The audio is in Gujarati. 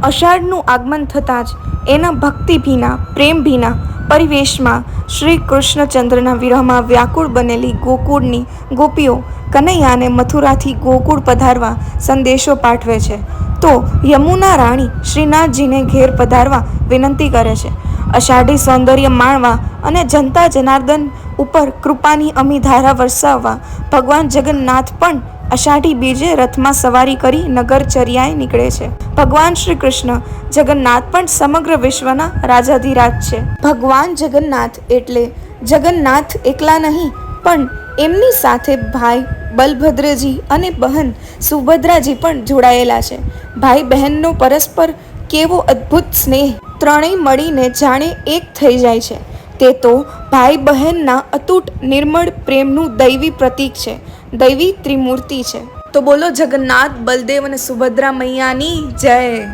અષાઢનું આગમન થતાં જ એના ભક્તિભીના પ્રેમભીના પરિવેશમાં શ્રી કૃષ્ણચંદ્રના વિરહમાં વ્યાકુળ બનેલી ગોકુળની ગોપીઓ કનૈયાને મથુરાથી ગોકુળ પધારવા સંદેશો પાઠવે છે તો યમુના રાણી શ્રીનાથજીને ઘેર પધારવા વિનંતી કરે છે. અષાઢી સૌંદર્ય માણવા અને જનતા જનાર્દન ઉપર કૃપાની અમીધારા વરસાવવા ભગવાન જગન્નાથ પણ અષાઢી બીજે રથમાં સવારી કરી નગરચર્યાએ નીકળે છે. ભગવાન શ્રી કૃષ્ણ જગન્નાથ પણ સમગ્ર વિશ્વના રાજાધિરાજ છે. ભગવાન જગન્નાથ એટલે જગન્નાથ એકલા નહીં, પણ એમની સાથે ભાઈ બલભદ્રજી અને બહેન સુભદ્રાજી પણ જોડાયેલા છે. ભાઈ બહેનનો પરસ્પર કેવો અદ્ભુત સ્નેહ, ત્રણેય મળીને જાણે એક થઈ જાય છે. તે તો ભાઈ બહેનના અતૂટ નિર્મળ પ્રેમનું દૈવી પ્રતીક છે, દૈવી ત્રિમૂર્તિ છે. તો બોલો જગન્નાથ બલદેવ અને સુભદ્રા મૈયાની જય.